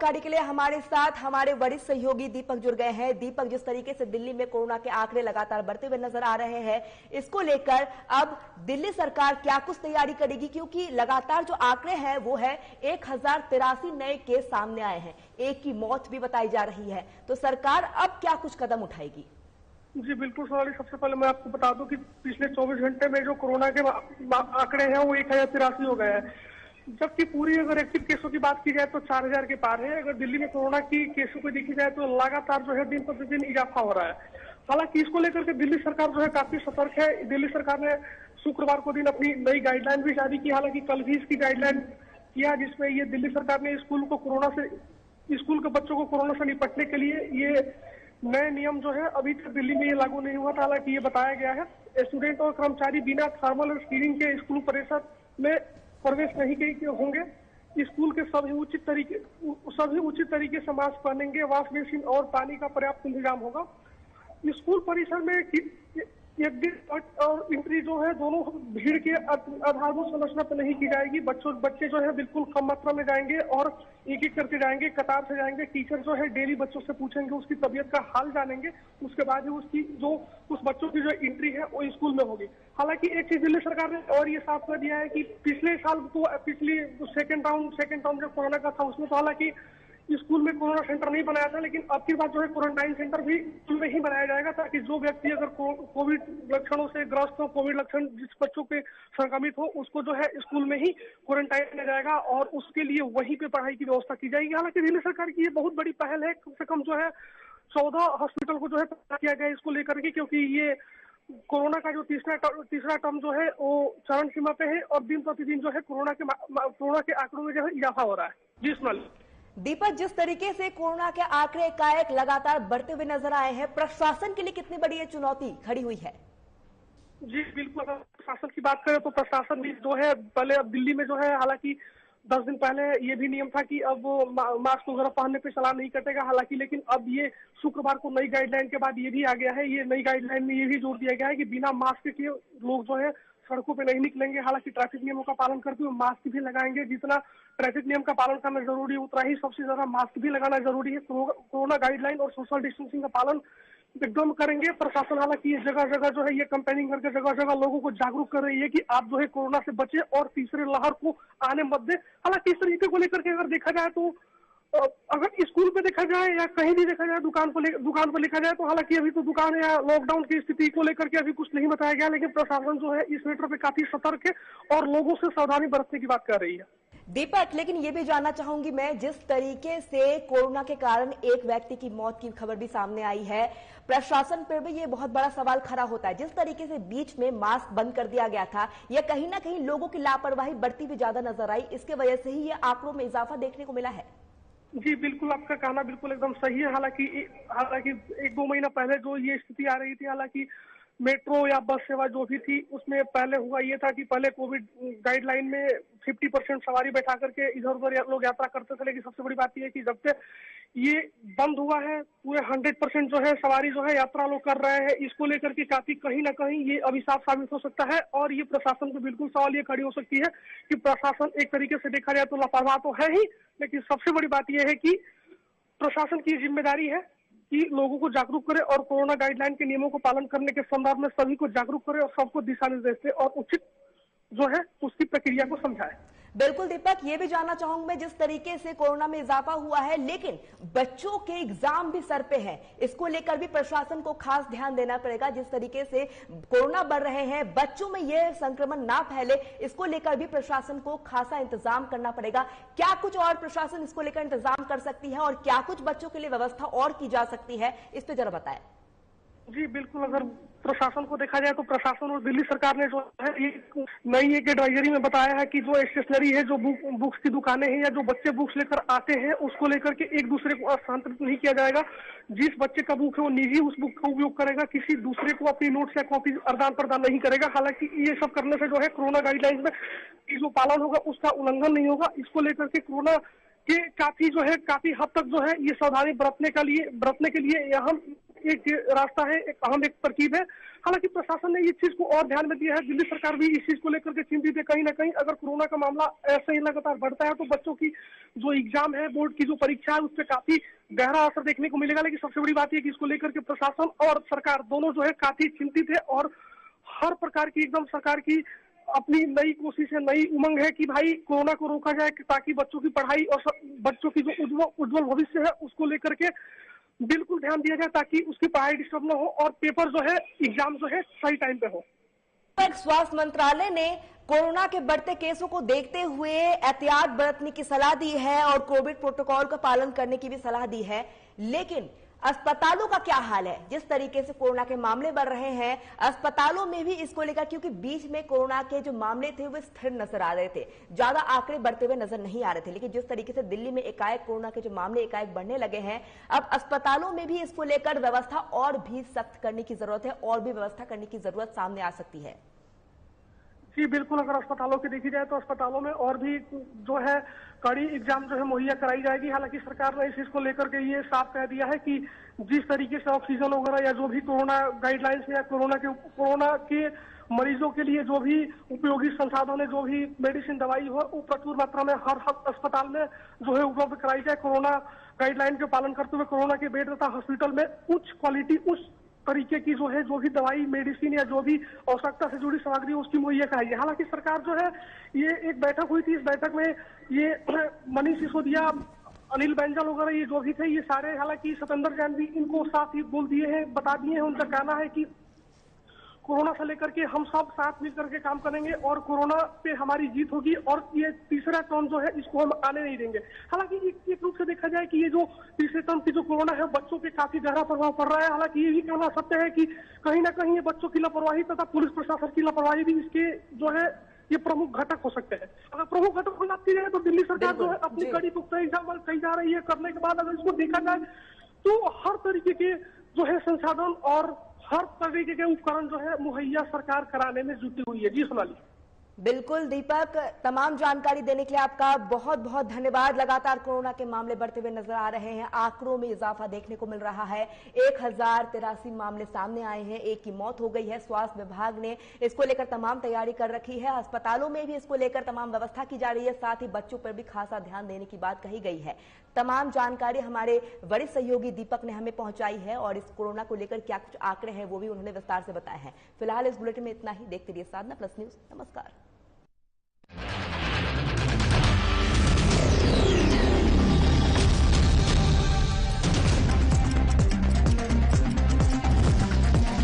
जानकारी के लिए हमारे साथ हमारे वरिष्ठ सहयोगी दीपक जुड़ गए हैं। दीपक, जिस तरीके से दिल्ली में कोरोना के आंकड़े लगातार बढ़ते हुए नजर आ रहे हैं, इसको लेकर अब दिल्ली सरकार क्या कुछ तैयारी करेगी? क्योंकि लगातार जो आंकड़े हैं वो है 1083 नए केस सामने आए हैं, एक की मौत भी बताई जा रही है, तो सरकार अब क्या कुछ कदम उठाएगी? जी बिल्कुल सवाली, सबसे पहले मैं आपको बता दूं कि पिछले 24 घंटे में जो कोरोना के आंकड़े हैं वो 1083 हो गए हैं, जबकि पूरी अगर एक्टिव केसों की बात की जाए तो 4000 के पार है। अगर दिल्ली में कोरोना की केसों को देखी जाए तो लगातार जो है दिन प्रतिदिन इजाफा हो रहा है। हालांकि इसको लेकर के दिल्ली सरकार जो है काफी सतर्क है। दिल्ली सरकार ने शुक्रवार को दिन अपनी नई गाइडलाइन भी जारी की। हालांकि कल भी इसकी गाइडलाइन किया, जिसमें ये दिल्ली सरकार ने स्कूल के बच्चों को कोरोना से निपटने के लिए ये नए नियम जो है अभी तक दिल्ली में ये लागू नहीं हुआ था। हालांकि ये बताया गया है स्टूडेंट और कर्मचारी बिना थर्मल स्क्रीनिंग के स्कूल परिसर में प्रवेश नहीं होंगे। स्कूल के सभी उचित तरीके से मास्क पहनेंगे, वॉश बेसिन और पानी का पर्याप्त इंतजाम होगा। स्कूल परिसर में एग्जिट और एंट्री जो है दोनों भीड़ के आधारभूत संरचना पर नहीं की जाएगी। बच्चे जो है बिल्कुल कम मात्रा में जाएंगे और एक एक करके जाएंगे, कतार से जाएंगे। टीचर जो है डेली बच्चों से पूछेंगे, उसकी तबीयत का हाल जानेंगे, उसके बाद ही उस बच्चों की जो एंट्री है वो स्कूल में होगी। हालांकि एक चीज दिल्ली सरकार ने और ये साफ कर दिया है कि पिछले साल तो पिछली सेकेंड राउंड जो कोरोना का था उसमें तो हालांकि स्कूल में कोरोना सेंटर नहीं बनाया था, लेकिन अब की बात जो है क्वारंटाइन सेंटर भी स्कूल में ही बनाया जाएगा, ताकि जो व्यक्ति अगर कोविड लक्षणों से ग्रस्त हो, कोविड लक्षण जिस बच्चों के संक्रमित हो, उसको जो है स्कूल में ही क्वारंटाइन किया जाएगा और उसके लिए वहीं पे पढ़ाई की व्यवस्था की जाएगी। हालांकि दिल्ली सरकार की ये बहुत बड़ी पहल है। कम से कम जो है 14 हॉस्पिटल को जो है किया गया इसको लेकर के, क्योंकि ये कोरोना का जो तीसरा टर्म जो है वो चरण सीमा पे है और दिन प्रतिदिन जो है कोरोना के आंकड़ों में जो है इजाफा हो रहा है। जी सुनाली। दीपक, जिस तरीके से कोरोना के आंकड़े एकाएक लगातार बढ़ते हुए नजर आए हैं, प्रशासन के लिए कितनी बड़ी ये चुनौती खड़ी हुई है? जी बिल्कुल, अगर प्रशासन की बात करें तो प्रशासन भी जो है पहले अब दिल्ली में जो है, हालांकि 10 दिन पहले ये भी नियम था कि अब मास्क वगैरह पहनने पे चालान नहीं कटेगा। हालांकि लेकिन अब ये शुक्रवार को नई गाइडलाइन के बाद ये भी आ गया है। ये नई गाइडलाइन में ये भी जोर दिया गया है कि बिना मास्क के लोग जो है सड़कों पे नहीं निकलेंगे। हालांकि ट्रैफिक नियमों का पालन करते हुए मास्क भी लगाएंगे। जितना ट्रैफिक नियम का पालन करना जरूरी है उतना ही सबसे ज्यादा मास्क भी लगाना जरूरी है। कोरोना गाइडलाइन और सोशल डिस्टेंसिंग का पालन एकदम करेंगे। प्रशासन हालांकि ये जगह जगह जो है ये कैंपेनिंग करके जगह जगह लोगों को जागरूक कर रही है कि आप जो है कोरोना से बचे और तीसरे लहर को आने मत दे। हालांकि इस तरीके को लेकर के अगर देखा जाए तो अगर स्कूल पे देखा जाए या कहीं भी देखा जाए, दुकान पर लिखा जाए तो हालांकि अभी तो दुकान या लॉकडाउन की स्थिति को लेकर के अभी कुछ नहीं बताया गया, लेकिन प्रशासन जो है इस मैटर पे काफी सतर्क है और लोगों से सावधानी बरतने की बात कर रही है। दीपक, लेकिन ये भी जानना चाहूंगी मैं, जिस तरीके से कोरोना के कारण एक व्यक्ति की मौत की खबर भी सामने आई है, प्रशासन पर भी ये बहुत बड़ा सवाल खड़ा होता है। जिस तरीके से बीच में मास्क बंद कर दिया गया था, यह कहीं ना कहीं लोगों की लापरवाही बढ़ती भी ज्यादा नजर आई, इसके वजह से ही ये आंकड़ों में इजाफा देखने को मिला है। जी बिल्कुल, आपका कहना बिल्कुल एकदम सही है। हालांकि 1-2 महीना पहले जो ये स्थिति आ रही थी, हालांकि मेट्रो या बस सेवा जो भी थी उसमें पहले हुआ ये था कि पहले कोविड गाइडलाइन में 50% सवारी बैठा करके इधर उधर लोग यात्रा करते थे, लेकिन सबसे बड़ी बात यह है कि जब से ये बंद हुआ है पूरे 100% जो है सवारी जो है यात्रा लोग कर रहे हैं। इसको लेकर के काफी कहीं ना कहीं ये अभिशाप साबित हो सकता है और ये प्रशासन को बिल्कुल सवाल ये खड़ी हो सकती है कि प्रशासन एक तरीके से देखा जाए तो लापरवाह तो है ही, लेकिन सबसे बड़ी बात यह है कि प्रशासन की जिम्मेदारी है कि लोगों को जागरूक करे और कोरोना गाइडलाइन के नियमों को पालन करने के संदर्भ में सभी को जागरूक करे और सबको दिशा निर्देश दे और उचित जो है उसकी प्रक्रिया को समझाए। बिल्कुल दीपक, ये भी जानना चाहूंगा मैं, जिस तरीके से कोरोना में इजाफा हुआ है लेकिन बच्चों के एग्जाम भी सर पे हैं, इसको लेकर भी प्रशासन को खास ध्यान देना पड़ेगा। जिस तरीके से कोरोना बढ़ रहे हैं, बच्चों में यह संक्रमण ना फैले, इसको लेकर भी प्रशासन को खासा इंतजाम करना पड़ेगा। क्या कुछ और प्रशासन इसको लेकर इंतजाम कर सकती है और क्या कुछ बच्चों के लिए व्यवस्था और की जा सकती है, इस पे जरा बताएं। जी बिल्कुल, अगर प्रशासन को देखा जाए तो प्रशासन और दिल्ली सरकार ने जो है ये नई एक एडवाइजरी में बताया है कि जो स्टेशनरी है, जो बुक्स की दुकानें हैं या जो बच्चे बुक्स लेकर आते हैं, उसको लेकर के एक दूसरे को हस्तांतरित नहीं किया जाएगा। जिस बच्चे का बुक है वो निजी उस बुक का उपयोग करेगा, किसी दूसरे को अपनी नोट्स या कॉपी आदान प्रदान नहीं करेगा। हालांकि ये सब करने से जो है कोरोना गाइडलाइंस में जो पालन होगा उसका उल्लंघन नहीं होगा। इसको लेकर के कोरोना के काफी हद तक जो है ये सावधानी बरतने के लिए यहाँ एक रास्ता है, एक अहम एक तरकीब है। हालांकि प्रशासन ने इस चीज को और ध्यान में दिया है, दिल्ली सरकार भी इस चीज को लेकर के चिंतित है। कहीं ना कहीं अगर कोरोना का मामला ऐसे ही लगातार बढ़ता है तो बच्चों की जो एग्जाम है, बोर्ड की जो परीक्षा है, उस पर काफी गहरा असर देखने को मिलेगा। लेकिन सबसे बड़ी बात यह कि इसको लेकर के प्रशासन और सरकार दोनों जो है काफी चिंतित है और हर प्रकार की एकदम सरकार की अपनी नई कोशिश है, नई उमंग है कि भाई कोरोना को रोका जाए, ताकि बच्चों की पढ़ाई और बच्चों की जो उज्जवल भविष्य है उसको लेकर के बिल्कुल ध्यान दिया जाए, ताकि उसकी पढ़ाई डिस्टर्ब न हो और पेपर जो है, एग्जाम जो है सही टाइम पे हो। स्वास्थ्य मंत्रालय ने कोरोना के बढ़ते केसों को देखते हुए एहतियात बरतने की सलाह दी है और कोविड प्रोटोकॉल का पालन करने की भी सलाह दी है। लेकिन अस्पतालों का क्या हाल है? जिस तरीके से कोरोना के मामले बढ़ रहे हैं, अस्पतालों में भी इसको लेकर, क्योंकि बीच में कोरोना के जो मामले थे वो स्थिर नजर आ रहे थे, ज्यादा आंकड़े बढ़ते हुए नजर नहीं आ रहे थे। लेकिन जिस तरीके से दिल्ली में एकाएक कोरोना के जो मामले एकाएक बढ़ने लगे हैं, अब अस्पतालों में भी इसको लेकर व्यवस्था और भी सख्त करने की जरूरत है और भी व्यवस्था करने की जरूरत सामने आ सकती है। जी बिल्कुल, अगर अस्पतालों की देखी जाए तो अस्पतालों में और भी जो है कड़ी एग्जाम जो है मुहैया कराई जाएगी। हालांकि सरकार ने इस चीज को लेकर के ये साफ कह दिया है कि जिस तरीके से ऑक्सीजन वगैरह या जो भी कोरोना गाइडलाइंस या कोरोना के मरीजों के लिए जो भी उपयोगी संसाधन है, जो भी मेडिसिन दवाई हो, वो प्रचुर मात्रा में हर अस्पताल में जो है उपलब्ध कराई जाए। कोरोना गाइडलाइन के पालन करते हुए कोरोना के बेड तथा हॉस्पिटल में उच्च क्वालिटी, उस तरीके की जो है जो भी दवाई मेडिसिन या जो भी आवश्यकता से जुड़ी सामग्री उसकी मुहैया कराई है। हालांकि सरकार जो है, ये एक बैठक हुई थी, इस बैठक में ये मनीष सिसोदिया, अनिल बैंजल वगैरह ये जो भी थे, ये सारे, हालांकि सतेंद्र जैन भी इनको साथ ही बोल दिए हैं, बता दिए हैं। उनका कहना है कि कोरोना से लेकर के हम सब साथ मिलकर के काम करेंगे और कोरोना पे हमारी जीत होगी और ये तीसरा टर्म जो है इसको हम आने नहीं देंगे। हालांकि एक रूप से देखा जाए कि ये जो तीसरे टर्म की जो कोरोना है बच्चों पे काफी गहरा प्रभाव पड़ रहा है। हालांकि ये भी कहना सत्य है कि कहीं ना कहीं ये बच्चों की लापरवाही तथा पुलिस प्रशासन की लापरवाही भी इसके जो है ये प्रमुख घटक हो सकते हैं। अगर प्रमुख घटक की बात की जाए तो दिल्ली सरकार जो है अपनी कड़ी पुख्ता एग्जाम कही जा रही है। करने के बाद अगर इसको देखा जाए तो हर तरीके के जो है संसाधन और हर तरीके के उपकरण जो है मुहैया सरकार कराने में जुटी हुई है। जी सोनाली। बिल्कुल दीपक, तमाम जानकारी देने के लिए आपका बहुत बहुत धन्यवाद। लगातार कोरोना के मामले बढ़ते हुए नजर आ रहे हैं, आंकड़ों में इजाफा देखने को मिल रहा है। 1083 मामले सामने आए हैं, एक की मौत हो गई है। स्वास्थ्य विभाग ने इसको लेकर तमाम तैयारी कर रखी है, अस्पतालों में भी इसको लेकर तमाम व्यवस्था की जा रही है, साथ ही बच्चों पर भी खासा ध्यान देने की बात कही गई है। तमाम जानकारी हमारे वरिष्ठ सहयोगी दीपक ने हमें पहुंचाई है और इस कोरोना को लेकर क्या कुछ आंकड़े हैं वो भी उन्होंने विस्तार से बताए हैं। फिलहाल इस बुलेटिन में इतना ही। देखते रहिए साधना प्लस न्यूज। नमस्कार।